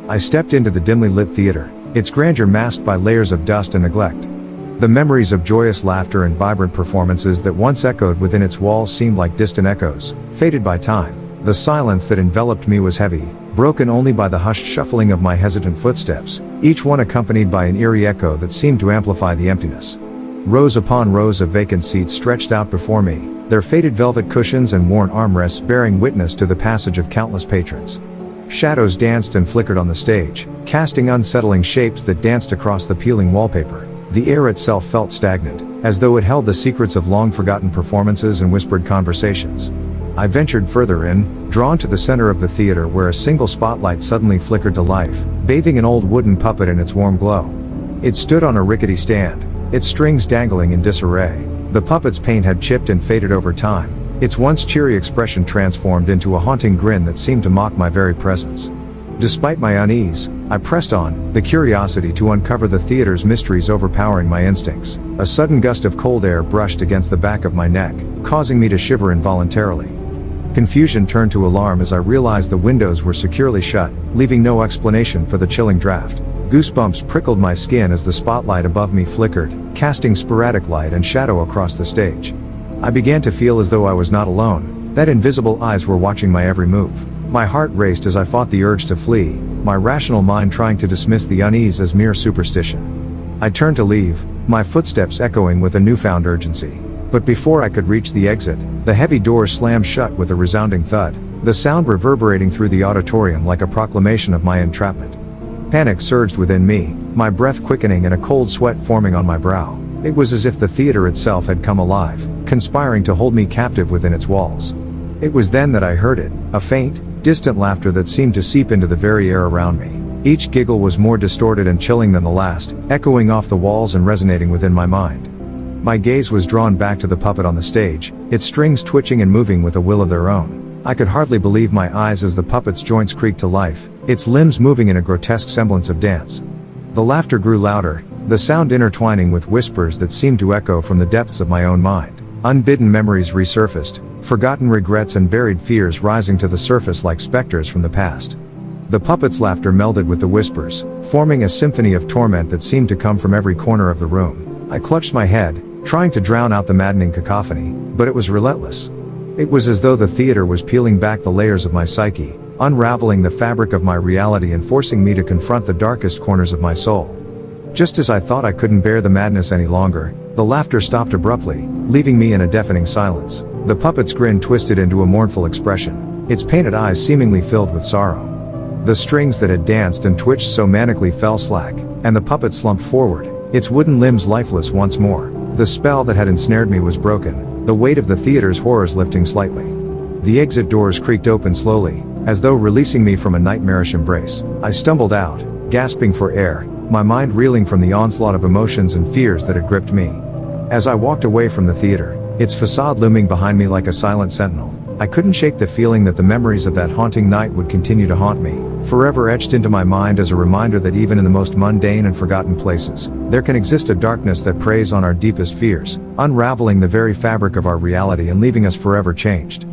I stepped into the dimly lit theater, its grandeur masked by layers of dust and neglect. The memories of joyous laughter and vibrant performances that once echoed within its walls seemed like distant echoes, faded by time. The silence that enveloped me was heavy, broken only by the hushed shuffling of my hesitant footsteps, each one accompanied by an eerie echo that seemed to amplify the emptiness. Rows upon rows of vacant seats stretched out before me, their faded velvet cushions and worn armrests bearing witness to the passage of countless patrons. Shadows danced and flickered on the stage, casting unsettling shapes that danced across the peeling wallpaper. The air itself felt stagnant, as though it held the secrets of long-forgotten performances and whispered conversations. I ventured further in, drawn to the center of the theater where a single spotlight suddenly flickered to life, bathing an old wooden puppet in its warm glow. It stood on a rickety stand, its strings dangling in disarray. The puppet's paint had chipped and faded over time, its once cheery expression transformed into a haunting grin that seemed to mock my very presence. Despite my unease, I pressed on, the curiosity to uncover the theater's mysteries overpowering my instincts. A sudden gust of cold air brushed against the back of my neck, causing me to shiver involuntarily. Confusion turned to alarm as I realized the windows were securely shut, leaving no explanation for the chilling draft. Goosebumps prickled my skin as the spotlight above me flickered, casting sporadic light and shadow across the stage. I began to feel as though I was not alone, that invisible eyes were watching my every move. My heart raced as I fought the urge to flee, my rational mind trying to dismiss the unease as mere superstition. I turned to leave, my footsteps echoing with a newfound urgency. But before I could reach the exit, the heavy doors slammed shut with a resounding thud, the sound reverberating through the auditorium like a proclamation of my entrapment. Panic surged within me, my breath quickening and a cold sweat forming on my brow. It was as if the theater itself had come alive, conspiring to hold me captive within its walls. It was then that I heard it, a faint, distant laughter that seemed to seep into the very air around me. Each giggle was more distorted and chilling than the last, echoing off the walls and resonating within my mind. My gaze was drawn back to the puppet on the stage, its strings twitching and moving with a will of their own. I could hardly believe my eyes as the puppet's joints creaked to life, its limbs moving in a grotesque semblance of dance. The laughter grew louder, the sound intertwining with whispers that seemed to echo from the depths of my own mind. Unbidden memories resurfaced, forgotten regrets and buried fears rising to the surface like specters from the past. The puppet's laughter melded with the whispers, forming a symphony of torment that seemed to come from every corner of the room. I clutched my head, trying to drown out the maddening cacophony, but it was relentless. It was as though the theater was peeling back the layers of my psyche, unraveling the fabric of my reality and forcing me to confront the darkest corners of my soul. Just as I thought I couldn't bear the madness any longer, the laughter stopped abruptly, leaving me in a deafening silence. The puppet's grin twisted into a mournful expression, its painted eyes seemingly filled with sorrow. The strings that had danced and twitched so manically fell slack, and the puppet slumped forward, its wooden limbs lifeless once more. The spell that had ensnared me was broken, the weight of the theater's horrors lifting slightly. The exit doors creaked open slowly, as though releasing me from a nightmarish embrace. I stumbled out, gasping for air, my mind reeling from the onslaught of emotions and fears that had gripped me. As I walked away from the theater, its facade looming behind me like a silent sentinel, I couldn't shake the feeling that the memories of that haunting night would continue to haunt me, forever etched into my mind as a reminder that even in the most mundane and forgotten places, there can exist a darkness that preys on our deepest fears, unraveling the very fabric of our reality and leaving us forever changed.